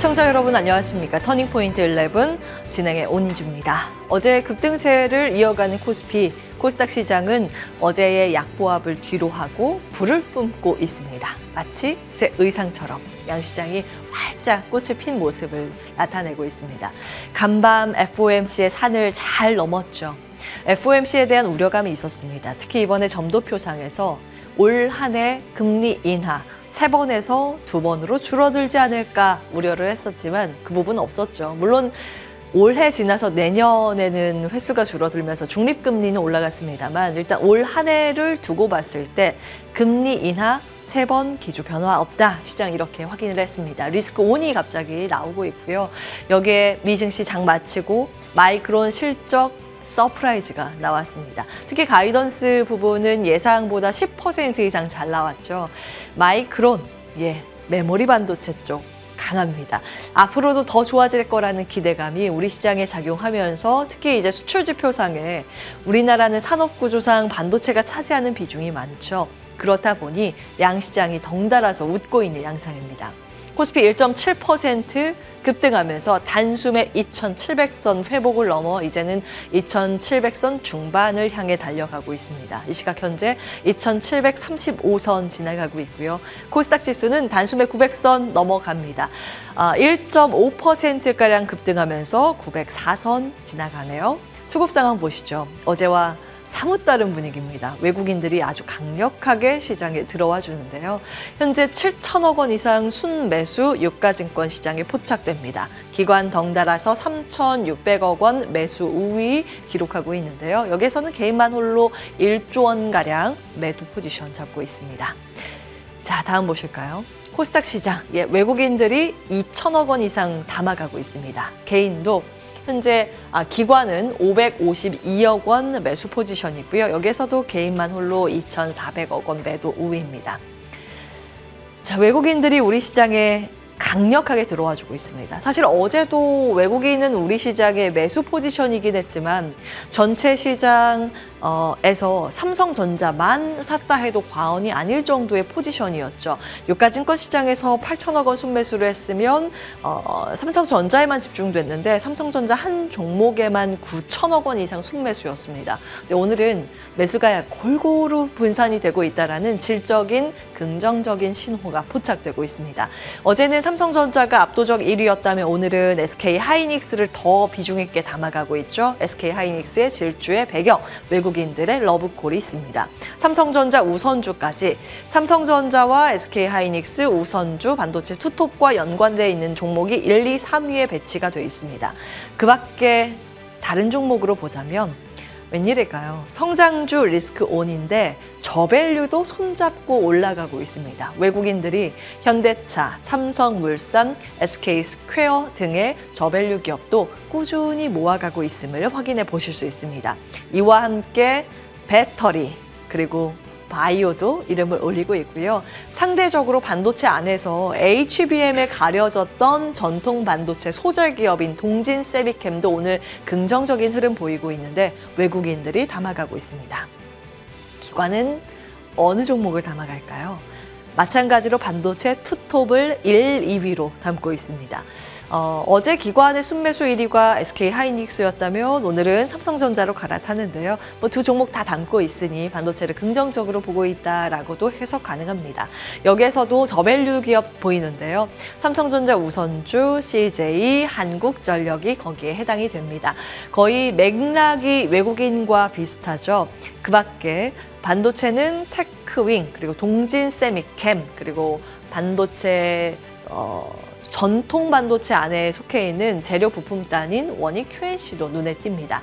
시청자 여러분 안녕하십니까. 터닝포인트 11 진행의 온희주입니다. 어제 급등세를 이어가는 코스피, 코스닥 시장은 어제의 약보합을 뒤로하고 불을 뿜고 있습니다. 마치 제 의상처럼 양시장이 활짝 꽃을 핀 모습을 나타내고 있습니다. 간밤 FOMC의 산을 잘 넘었죠. FOMC에 대한 우려감이 있었습니다. 특히 이번에 점도표상에서 올 한 해 금리 인하 3번에서 2번으로 줄어들지 않을까 우려를 했었지만 그 부분은 없었죠. 물론 올해 지나서 내년에는 횟수가 줄어들면서 중립금리는 올라갔습니다만 일단 올 한 해를 두고 봤을 때 금리 인하 3번 기조 변화 없다. 시장 이렇게 확인을 했습니다. 리스크 온이 갑자기 나오고 있고요. 여기에 미증시 장 마치고 마이크론 실적 서프라이즈가 나왔습니다. 특히 가이던스 부분은 예상보다 10% 이상 잘 나왔죠. 마이크론, 메모리 반도체 쪽 강합니다. 앞으로도 더 좋아질 거라는 기대감이 우리 시장에 작용하면서 특히 이제 수출 지표상에 우리나라는 산업구조상 반도체가 차지하는 비중이 많죠. 그렇다 보니 양시장이 덩달아서 웃고 있는 양상입니다. 코스피 1.7% 급등하면서 단숨에 2,700선 회복을 넘어 이제는 2,700선 중반을 향해 달려가고 있습니다. 이 시각 현재 2,735선 지나가고 있고요. 코스닥 지수는 단숨에 900선 넘어갑니다. 1.5%가량 급등하면서 904선 지나가네요. 수급 상황 보시죠. 어제와 사뭇 다른 분위기입니다. 외국인들이 아주 강력하게 시장에 들어와 주는데요. 현재 7천억 원 이상 순매수 유가증권 시장에 포착됩니다. 기관 덩달아서 3,600억 원 매수 우위 기록하고 있는데요. 여기에서는 개인만 홀로 1조 원가량 매도 포지션 잡고 있습니다. 자, 다음 보실까요? 코스닥 시장, 외국인들이 2천억 원 이상 담아가고 있습니다. 개인도 현재 기관은 552억 원 매수 포지션이고요. 여기에서도 개인만 홀로 2,400억 원 매도 우위입니다. 자, 외국인들이 우리 시장에 강력하게 들어와 주고 있습니다. 사실 어제도 외국인은 우리 시장의 매수 포지션이긴 했지만 전체 시장에서 삼성전자만 샀다 해도 과언이 아닐 정도의 포지션이었죠. 유가증권 시장에서 8천억 원 순매수를 했으면 삼성전자에만 집중됐는데 삼성전자 한 종목에만 9천억 원 이상 순매수였습니다. 근데 오늘은 매수가 골고루 분산이 되고 있다는 질적인 긍정적인 신호가 포착되고 있습니다. 어제는 삼성전자가 압도적 1위였다면 오늘은 SK하이닉스를 더 비중 있게 담아가고 있죠. SK하이닉스의 질주의 배경, 외국인들의 러브콜이 있습니다. 삼성전자 우선주까지 삼성전자와 SK하이닉스 우선주 반도체 투톱과 연관되어 있는 종목이 1, 2, 3위에 배치가 되어 있습니다. 그 밖에 다른 종목으로 보자면 웬일일까요? 성장주 리스크 온인데 저밸류도 손잡고 올라가고 있습니다. 외국인들이 현대차, 삼성물산, SK스퀘어 등의 저밸류 기업도 꾸준히 모아가고 있음을 확인해 보실 수 있습니다. 이와 함께 배터리 그리고 바이오도 이름을 올리고 있고요. 상대적으로 반도체 안에서 HBM에 가려졌던 전통 반도체 소재 기업인 동진 세미캠도 오늘 긍정적인 흐름 보이고 있는데 외국인들이 담아가고 있습니다. 기관은 어느 종목을 담아갈까요? 마찬가지로 반도체 투톱을 1, 2위로 담고 있습니다. 어제 기관의 순매수 1위가 SK하이닉스였다면 오늘은 삼성전자로 갈아타는데요. 두 종목 다 담고 있으니 반도체를 긍정적으로 보고 있다라고도 해석 가능합니다. 여기에서도 저밸류 기업 보이는데요. 삼성전자 우선주, CJ, 한국전력이 거기에 해당이 됩니다. 거의 맥락이 외국인과 비슷하죠. 그 밖에 반도체는 테크윙, 그리고 동진 세미캠, 그리고 반도체 전통 반도체 안에 속해 있는 재료 부품단인 원익 QNC도 눈에 띕니다.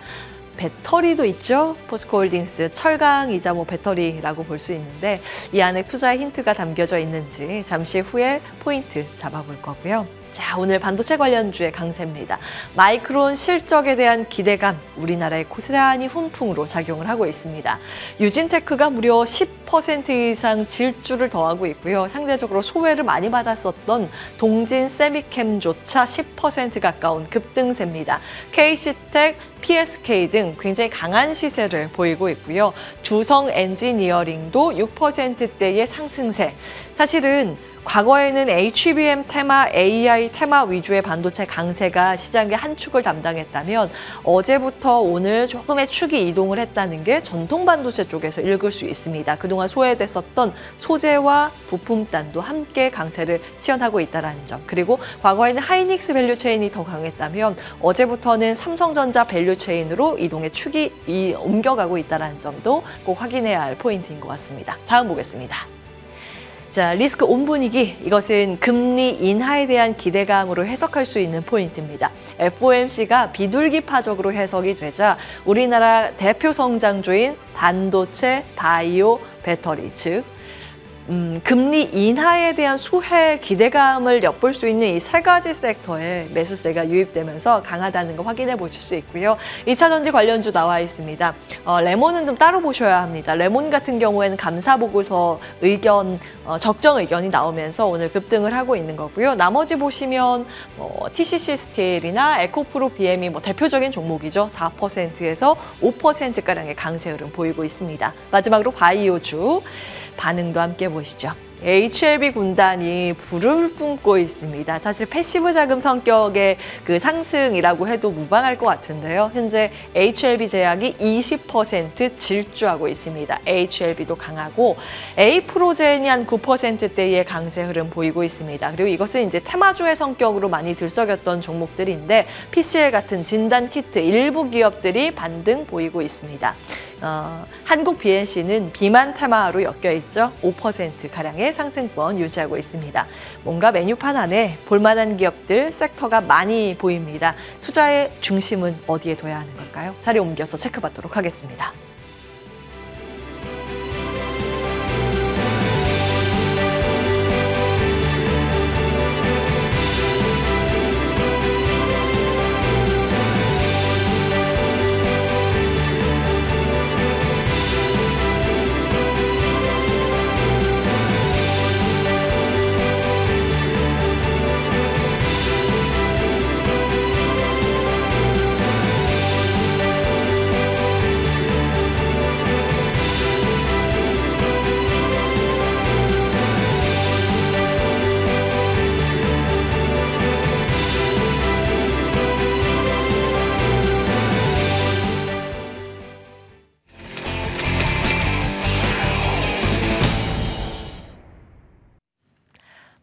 배터리도 있죠. 포스코홀딩스 철강이자 배터리라고 볼 수 있는데 이 안에 투자의 힌트가 담겨져 있는지 잠시 후에 포인트 잡아볼 거고요. 자, 오늘 반도체 관련주의 강세입니다. 마이크론 실적에 대한 기대감, 우리나라의 고스란히 훈풍으로 작용을 하고 있습니다. 유진테크가 무려 10% 이상 질주를 더하고 있고요. 상대적으로 소외를 많이 받았었던 동진 세미캠조차 10% 가까운 급등세입니다. KC텍, PSK 등 굉장히 강한 시세를 보이고 있고요. 주성 엔지니어링도 6%대의 상승세. 사실은 과거에는 HBM 테마 AI AI 테마 위주의 반도체 강세가 시장의 한 축을 담당했다면 어제부터 오늘 조금의 축이 이동을 했다는 게 전통 반도체 쪽에서 읽을 수 있습니다. 그동안 소외됐었던 소재와 부품단도 함께 강세를 시현하고 있다는 점. 그리고 과거에는 하이닉스 밸류체인이 더 강했다면 어제부터는 삼성전자 밸류체인으로 이동의 축이 옮겨가고 있다는 점도 꼭 확인해야 할 포인트인 것 같습니다. 다음 보겠습니다. 자, 리스크 온 분위기, 이것은 금리 인하에 대한 기대감으로 해석할 수 있는 포인트입니다. FOMC가 비둘기파적으로 해석이 되자 우리나라 대표 성장주인 반도체, 바이오, 배터리, 즉 금리 인하에 대한 수혜 기대감을 엿볼 수 있는 이 세 가지 섹터에 매수세가 유입되면서 강하다는 거 확인해 보실 수 있고요. 2차 전지 관련주 나와 있습니다. 레몬은 좀 따로 보셔야 합니다. 레몬 같은 경우에는 감사 보고서 의견, 적정 의견이 나오면서 오늘 급등을 하고 있는 거고요. 나머지 보시면 TCC 스틸이나 에코프로 BM이 대표적인 종목이죠. 4%에서 5%가량의 강세 흐름 보이고 있습니다. 마지막으로 바이오주 반응도 함께 보시죠. HLB 군단이 불을 뿜고 있습니다. 사실 패시브 자금 성격의 그 상승이라고 해도 무방할 것 같은데요. 현재 HLB 제약이 20% 질주하고 있습니다. HLB도 강하고 A프로젠이 한 9%대의 강세 흐름 보이고 있습니다. 그리고 이것은 이제 테마주의 성격으로 많이 들썩였던 종목들인데 PCL 같은 진단 키트 일부 기업들이 반등 보이고 있습니다. 한국 BNC는 비만 테마로 엮여있죠. 5%가량의 상승권 유지하고 있습니다. 뭔가 메뉴판 안에 볼만한 기업들, 섹터가 많이 보입니다. 투자의 중심은 어디에 둬야 하는 걸까요? 자리 옮겨서 체크받도록 하겠습니다.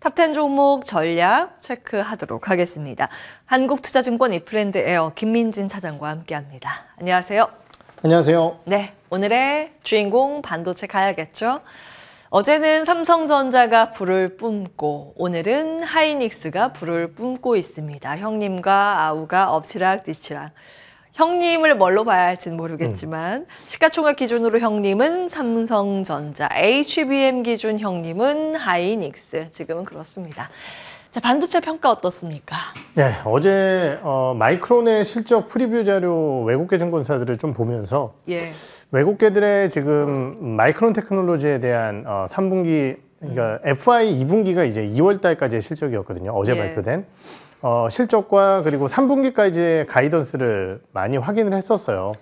탑10 종목 전략 체크하도록 하겠습니다. 한국투자증권 이플랜드에어 김민진 차장과 함께합니다. 안녕하세요. 안녕하세요. 네, 오늘의 주인공 반도체 가야겠죠. 어제는 삼성전자가 불을 뿜고 오늘은 하이닉스가 불을 뿜고 있습니다. 형님과 아우가 엎치락뒤치락. 형님을 뭘로 봐야 할지는 모르겠지만 시가총액 기준으로 형님은 삼성전자, HBM 기준 형님은 하이닉스. 지금은 그렇습니다. 자, 반도체 평가 어떻습니까? 네, 어제 마이크론의 실적 프리뷰 자료 외국계 증권사들을 좀 보면서 외국계들의 지금 마이크론 테크놀로지에 대한 3분기, 그러니까 FI 2분기가 이제 2월 달까지의 실적이었거든요. 어제 발표된. 실적과 그리고 3분기까지의 가이던스를 많이 확인을 했었어요.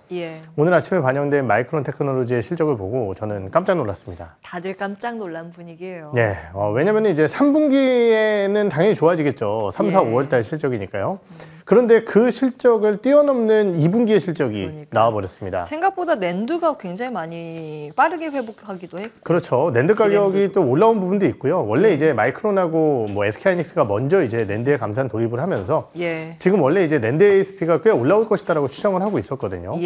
오늘 아침에 반영된 마이크론 테크놀로지의 실적을 보고 저는 깜짝 놀랐습니다. 다들 깜짝 놀란 분위기예요. 네, 왜냐면 이제 3분기에는 당연히 좋아지겠죠. 3, 4, 5월 달 실적이니까요. 그런데 그 실적을 뛰어넘는 2분기의 실적이 나와버렸습니다. 생각보다 낸드가 굉장히 많이 빠르게 회복하기도 했고. 그렇죠. 낸드 가격이 또 올라온 부분도 있고요. 원래 이제 마이크론하고 뭐 SK하이닉스가 먼저 이제 낸드에 감산 돌입을 하면서 지금 원래 이제 낸드 ASP가 꽤 올라올 것이다라고 추정을 하고 있었거든요.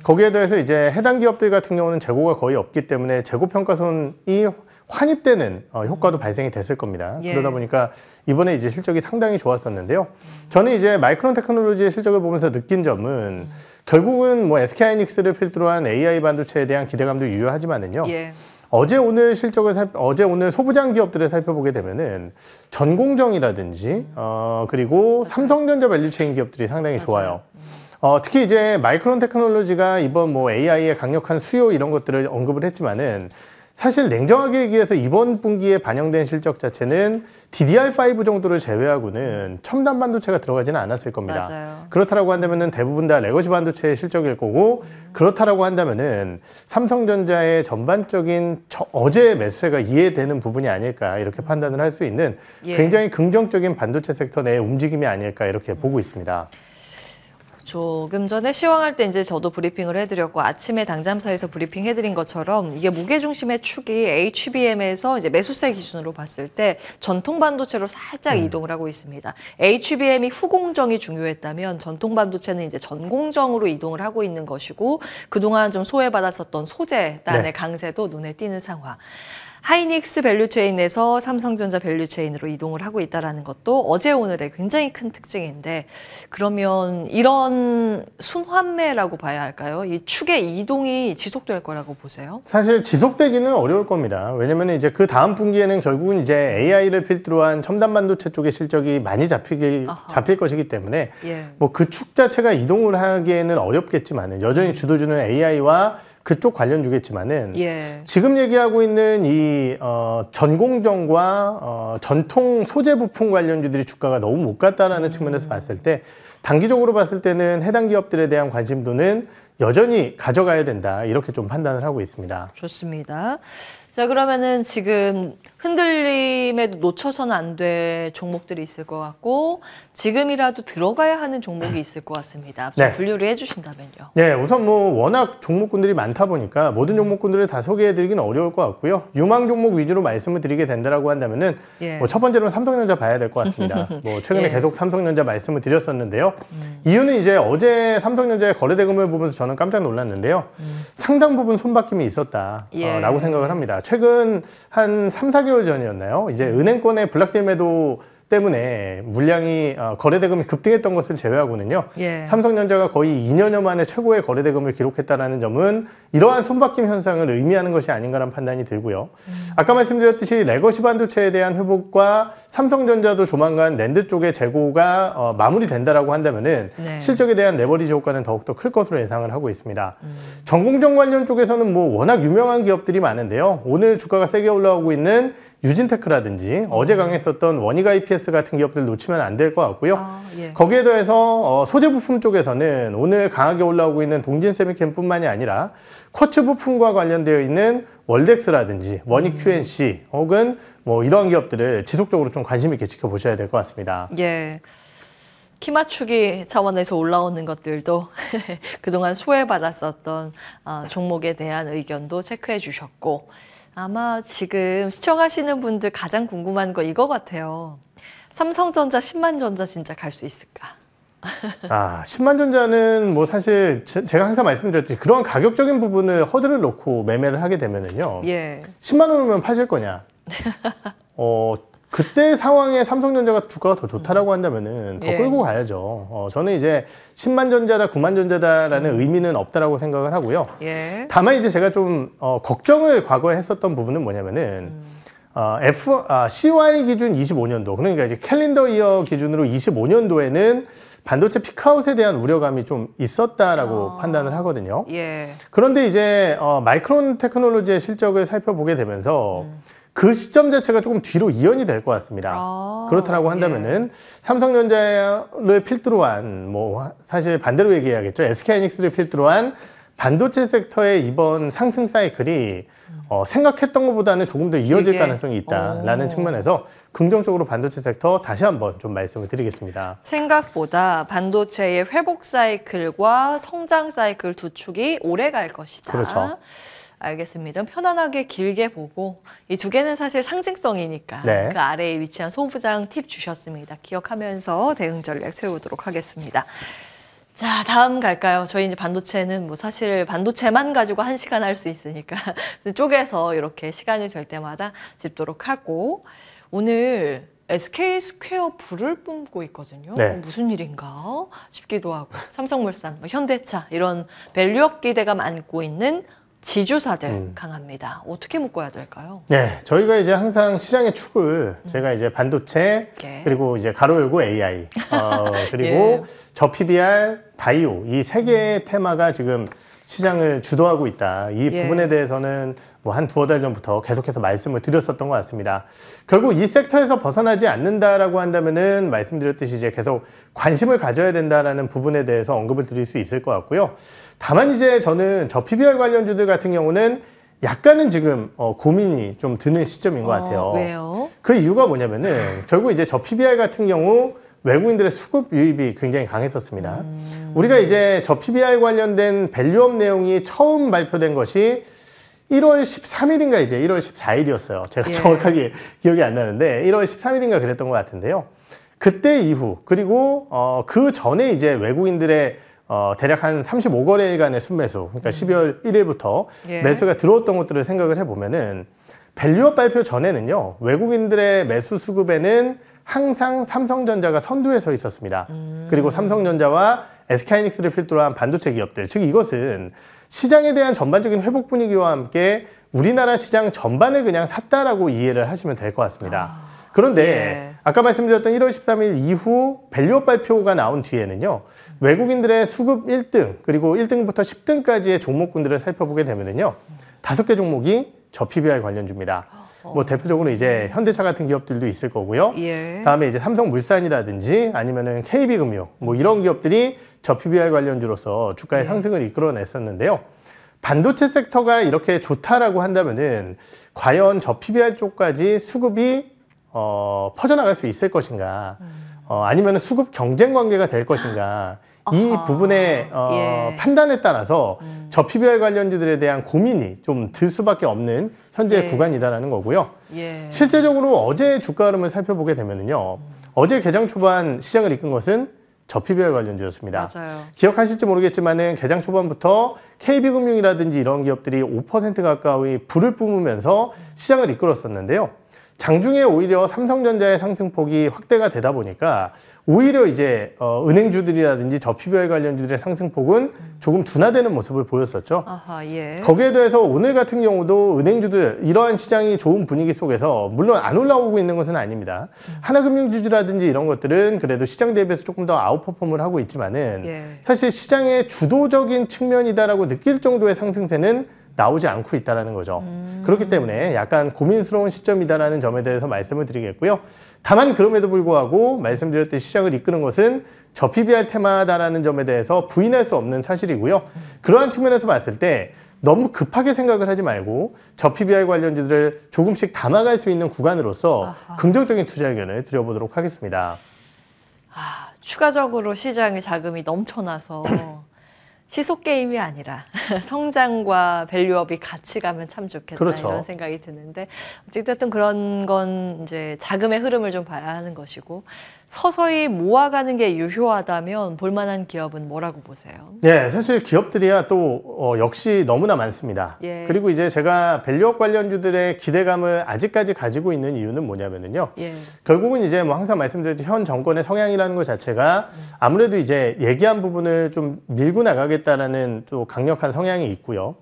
거기에 대해서 이제 해당 기업들 같은 경우는 재고가 거의 없기 때문에 재고 평가손이 환입되는 효과도 발생이 됐을 겁니다. 그러다 보니까 이번에 이제 실적이 상당히 좋았었는데요. 저는 이제 마이크론 테크놀로지의 실적을 보면서 느낀 점은 결국은 뭐 SK하이닉스를 필두로 한 AI 반도체에 대한 기대감도 유효하지만은요. 어제 오늘 실적을 어제 오늘 소부장 기업들을 살펴보게 되면은 전공정이라든지 그리고 삼성전자 밸류체인 기업들이 상당히 좋아요. 특히 이제 마이크론 테크놀로지가 이번 뭐 AI의 강력한 수요 이런 것들을 언급을 했지만은 사실 냉정하게 얘기해서 이번 분기에 반영된 실적 자체는 DDR5 정도를 제외하고는 첨단 반도체가 들어가지는 않았을 겁니다. 맞아요. 그렇다라고 한다면은 대부분 다 레거시 반도체의 실적일 거고, 그렇다라고 한다면은 삼성전자의 전반적인 어제의 매수세가 이해되는 부분이 아닐까 이렇게 판단을 할 수 있는 굉장히 긍정적인 반도체 섹터 내의 움직임이 아닐까 이렇게 보고 있습니다. 조금 전에 시황할 때 이제 저도 브리핑을 해드렸고 아침에 당잠사에서 브리핑 해드린 것처럼 이게 무게중심의 축이 HBM에서 이제 매수세 기준으로 봤을 때 전통 반도체로 살짝 이동을 하고 있습니다. HBM이 후공정이 중요했다면 전통 반도체는 이제 전공정으로 이동을 하고 있는 것이고 그동안 좀 소외받았었던 소재단의 강세도 눈에 띄는 상황. 하이닉스 밸류체인에서 삼성전자 밸류체인으로 이동을 하고 있다는 것도 어제 오늘의 굉장히 큰 특징인데 그러면 이런 순환매라고 봐야 할까요? 이 축의 이동이 지속될 거라고 보세요? 사실 지속되기는 어려울 겁니다. 왜냐면 이제 그 다음 분기에는 결국은 이제 AI를 필두로 한 첨단 반도체 쪽의 실적이 많이 잡힐 것이기 때문에 뭐 그 축 자체가 이동을 하기에는 어렵겠지만은 여전히 주도주는 AI와 그쪽 관련주겠지만은 지금 얘기하고 있는 이 전공정과 전통 소재 부품 관련주들이 주가가 너무 못 갔다라는 측면에서 봤을 때 단기적으로 봤을 때는 해당 기업들에 대한 관심도는 여전히 가져가야 된다 이렇게 좀 판단을 하고 있습니다. 좋습니다. 자, 그러면은 지금 흔들림에도 놓쳐서는 안 될 종목들이 있을 것 같고 지금이라도 들어가야 하는 종목이 있을 것 같습니다. 좀 분류를 해주신다면요. 네, 우선 뭐 워낙 종목군들이 많다 보니까 모든 종목군들을 다 소개해드리기는 어려울 것 같고요. 유망 종목 위주로 말씀을 드리게 된다라고 한다면은 뭐 첫 번째로는 삼성전자 봐야 될 것 같습니다. 뭐 최근에 계속 삼성전자 말씀을 드렸었는데요. 이유는 이제 어제 삼성전자의 거래대금을 보면서 저는 깜짝 놀랐는데요. 상당 부분 손바뀜이 있었다라고 생각을 합니다. 최근 한 3, 4개월 전이었나요? 이제 은행권의 블락딜 매도 때문에 물량이 거래대금이 급등했던 것을 제외하고는요. 삼성전자가 거의 2년여 만에 최고의 거래대금을 기록했다는 점은 이러한 손바뀜 현상을 의미하는 것이 아닌가라는 판단이 들고요. 아까 말씀드렸듯이 레거시 반도체에 대한 회복과 삼성전자도 조만간 낸드 쪽의 재고가 마무리된다라고 한다면은 실적에 대한 레버리지 효과는 더욱더 클 것으로 예상을 하고 있습니다. 전공정 관련 쪽에서는 뭐 워낙 유명한 기업들이 많은데요. 오늘 주가가 세게 올라오고 있는 유진테크라든지 어제 강했었던 원익 IPS 같은 기업들 놓치면 안 될 것 같고요. 거기에 더해서 소재 부품 쪽에서는 오늘 강하게 올라오고 있는 동진세미캠뿐만이 아니라 쿼츠 부품과 관련되어 있는 월덱스라든지 원익 QNC 혹은 뭐 이러한 기업들을 지속적으로 좀 관심 있게 지켜보셔야 될 것 같습니다. 키 맞추기 차원에서 올라오는 것들도 그동안 소외받았었던 종목에 대한 의견도 체크해 주셨고 아마 지금 시청하시는 분들 가장 궁금한 거 이거 같아요. 삼성전자, 10만전자 진짜 갈 수 있을까? 10만전자는 뭐 사실 제가 항상 말씀드렸듯이 그러한 가격적인 부분을 허들을 놓고 매매를 하게 되면은요. 10만 원이면 파실 거냐? 그때 상황에 삼성전자가 주가가 더 좋다라고 한다면은 더 끌고 가야죠. 저는 이제 10만전자다 9만전자다라는 의미는 없다라고 생각을 하고요. 다만 이제 제가 좀 걱정을 과거에 했었던 부분은 뭐냐면은 CY 기준 25년도 그러니까 이제 캘린더 이어 기준으로 25년도에는 반도체 피크아웃에 대한 우려감이 좀 있었다라고 판단을 하거든요. 그런데 이제 마이크론 테크놀로지의 실적을 살펴보게 되면서 그 시점 자체가 조금 뒤로 이연이 될 것 같습니다. 그렇다라고 한다면은 삼성전자를 필두로 한 뭐 사실 반대로 얘기해야겠죠. SK하이닉스를 필두로 한 반도체 섹터의 이번 상승 사이클이 생각했던 것보다는 조금 더 이어질 가능성이 있다라는 측면에서 긍정적으로 반도체 섹터 다시 한번 좀 말씀을 드리겠습니다. 생각보다 반도체의 회복 사이클과 성장 사이클 두 축이 오래 갈 것이다. 그렇죠. 알겠습니다. 편안하게 길게 보고 이 두 개는 사실 상징성이니까 그 아래에 위치한 소부장 팁 주셨습니다. 기억하면서 대응 전략 세우도록 하겠습니다. 자, 다음 갈까요? 저희 이제 반도체는 뭐 사실 반도체만 가지고 1시간 할 수 있으니까 쪼개서 이렇게 시간이 될 때마다 짚도록 하고 오늘 SK 스퀘어 불을 뿜고 있거든요. 무슨 일인가 싶기도 하고 삼성물산, 현대차 이런 밸류업 기대감 안고 있는 지주사들 강합니다. 어떻게 묶어야 될까요? 저희가 이제 항상 시장의 축을 제가 이제 반도체 그리고 이제 가로 열고 AI 그리고 저 PBR, 바이오 이 세 개의 테마가 지금 시장을 주도하고 있다. 이 부분에 대해서는 뭐 한 두어 달 전부터 계속해서 말씀을 드렸었던 것 같습니다. 결국 이 섹터에서 벗어나지 않는다라고 한다면은 말씀드렸듯이 이제 계속 관심을 가져야 된다라는 부분에 대해서 언급을 드릴 수 있을 것 같고요. 다만 이제 저는 저 PBR 관련주들 같은 경우는 약간은 지금 고민이 좀 드는 시점인 것 같아요. 왜요? 그 이유가 뭐냐면은 결국 이제 저 PBR 같은 경우 외국인들의 수급 유입이 굉장히 강했었습니다. 우리가 이제 저 PBR 관련된 밸류업 내용이 처음 발표된 것이 1월 13일인가 이제 1월 14일이었어요. 제가 정확하게 기억이 안 나는데 1월 13일인가 그랬던 것 같은데요. 그때 이후 그리고 그 전에 이제 외국인들의 대략 한 35거래일간의 순매수, 그러니까 12월 1일부터 매수가 들어왔던 것들을 생각을 해보면은 밸류업 발표 전에는요, 외국인들의 매수 수급에는 항상 삼성전자가 선두에 서 있었습니다. 그리고 삼성전자와 SK하이닉스를 필두로 한 반도체 기업들, 즉 이것은 시장에 대한 전반적인 회복 분위기와 함께 우리나라 시장 전반을 그냥 샀다라고 이해를 하시면 될 것 같습니다. 그런데 아까 말씀드렸던 1월 13일 이후 밸류업 발표가 나온 뒤에는요, 외국인들의 수급 1등 그리고 1등부터 10등까지의 종목군들을 살펴보게 되면은요, 5개 종목이 저 PBR 관련주입니다. 뭐 대표적으로 이제 현대차 같은 기업들도 있을 거고요. 다음에 이제 삼성물산이라든지 아니면은 KB금융 뭐 이런 기업들이 저 PBR 관련주로서 주가의 상승을 이끌어냈었는데요. 반도체 섹터가 이렇게 좋다라고 한다면은 과연 저 PBR 쪽까지 수급이 퍼져나갈 수 있을 것인가, 아니면 수급 경쟁 관계가 될 것인가, 이 부분의 판단에 따라서 저 PBR 관련주들에 대한 고민이 좀 들 수밖에 없는 현재 구간이다라는 거고요. 실제적으로 어제 주가 흐름을 살펴보게 되면요, 어제 개장 초반 시장을 이끈 것은 저 PBR 관련주였습니다. 맞아요. 기억하실지 모르겠지만은 개장 초반부터 KB금융이라든지 이런 기업들이 5% 가까이 불을 뿜으면서 시장을 이끌었었는데요. 장중에 오히려 삼성전자의 상승폭이 확대가 되다 보니까 오히려 이제 은행주들이라든지 저 PBR 관련주들의 상승폭은 조금 둔화되는 모습을 보였었죠. 거기에 더해서 오늘 같은 경우도 은행주들 이러한 시장이 좋은 분위기 속에서 물론 안 올라오고 있는 것은 아닙니다. 하나금융주주라든지 이런 것들은 그래도 시장 대비해서 조금 더 아웃퍼폼을 하고 있지만은 사실 시장의 주도적인 측면이다라고 느낄 정도의 상승세는 나오지 않고 있다는 거죠. 그렇기 때문에 약간 고민스러운 시점이다라는 점에 대해서 말씀을 드리겠고요. 다만 그럼에도 불구하고 말씀드렸듯이 시장을 이끄는 것은 저 PBR 테마다라는 점에 대해서 부인할 수 없는 사실이고요. 그러한 측면에서 봤을 때 너무 급하게 생각을 하지 말고 저 PBR 관련주들을 조금씩 담아갈 수 있는 구간으로서 긍정적인 투자 의견을 드려보도록 하겠습니다. 추가적으로 시장에 자금이 넘쳐나서 시속 게임이 아니라 성장과 밸류업이 같이 가면 참 좋겠다, 이런 생각이 드는데, 어쨌든 그런 건 이제 자금의 흐름을 좀 봐야 하는 것이고, 서서히 모아가는 게 유효하다면 볼만한 기업은 뭐라고 보세요? 네, 사실 기업들이야 또 역시 너무나 많습니다. 그리고 이제 제가 밸류업 관련주들의 기대감을 아직까지 가지고 있는 이유는 뭐냐면요, 결국은 이제 뭐 항상 말씀드렸듯이 현 정권의 성향이라는 것 자체가 아무래도 이제 얘기한 부분을 좀 밀고 나가겠다라는 또 강력한 성향이 있고요.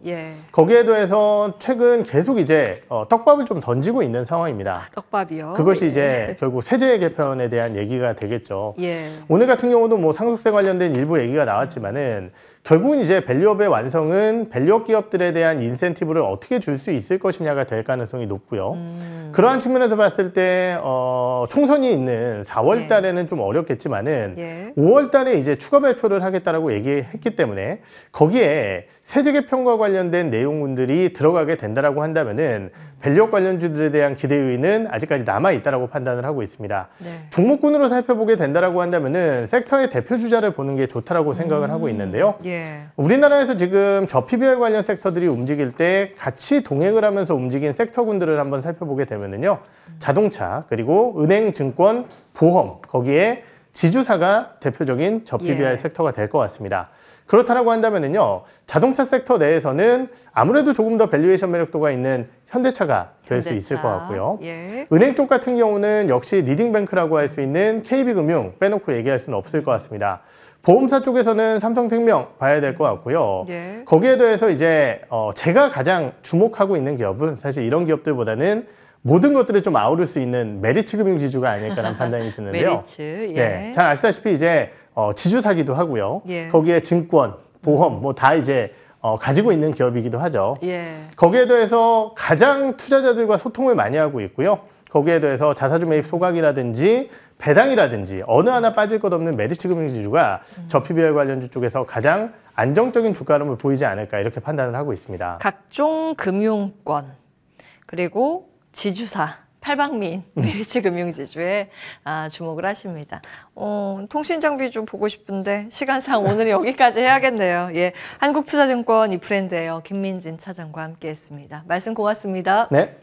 거기에 더해서 최근 계속 이제 떡밥을 좀 던지고 있는 상황입니다. 떡밥이요? 그것이 이제 결국 세제 개편에 대한 얘기가 되겠죠. 오늘 같은 경우도 뭐 상속세 관련된 일부 얘기가 나왔지만은 결국은 이제 밸류업의 완성은 밸류업 기업들에 대한 인센티브를 어떻게 줄 수 있을 것이냐가 될 가능성이 높고요. 그러한 측면에서 봤을 때 총선이 있는 4월 달에는 좀 어렵겠지만은 5월 달에 이제 추가 발표를 하겠다라고 얘기했기 때문에 거기에 세제 개편과 관련된 내용들이 들어가게 된다라고 한다면은 밸류업 관련주들에 대한 기대 요인은 아직까지 남아 있다라고 판단을 하고 있습니다. 종목군으로 살펴보게 된다라고 한다면은 섹터의 대표 주자를 보는 게 좋다라고 생각을 하고 있는데요. 우리나라에서 지금 저 PBR 관련 섹터들이 움직일 때 같이 동행을 하면서 움직인 섹터군들을 한번 살펴보게 되면은요, 자동차, 그리고 은행, 증권, 보험, 거기에 지주사가 대표적인 저 PBR 섹터가 될 것 같습니다. 그렇다라고 한다면은요, 자동차 섹터 내에서는 아무래도 조금 더 밸류에이션 매력도가 있는 현대차가 될 수 있을 것 같고요. 은행 쪽 같은 경우는 역시 리딩뱅크라고 할 수 있는 KB금융 빼놓고 얘기할 수는 없을 것 같습니다. 보험사 쪽에서는 삼성생명 봐야 될 것 같고요. 거기에 더해서 이제 제가 가장 주목하고 있는 기업은 사실 이런 기업들보다는 모든 것들을 좀 아우를 수 있는 메리츠 금융 지주가 아닐까라는 판단이 드는데요. 메리츠, 잘 아시다시피 이제 지주사기도 하고요. 거기에 증권, 보험 뭐 다 이제 가지고 있는 기업이기도 하죠. 예. 거기에 더해서 가장 투자자들과 소통을 많이 하고 있고요. 거기에 더해서 자사주 매입 소각이라든지 배당이라든지 어느 하나 빠질 것 없는 메리츠 금융지주가 저PBR 관련주 쪽에서 가장 안정적인 주가 흐름을 보이지 않을까 이렇게 판단을 하고 있습니다. 각종 금융권 그리고 지주사 팔방미인 메리츠 금융지주에 주목을 하십니다. 통신장비주 보고 싶은데 시간상 오늘 여기까지 해야겠네요. 예, 한국투자증권 이프랜드예요. 김민진 차장과 함께했습니다. 말씀 고맙습니다. 네.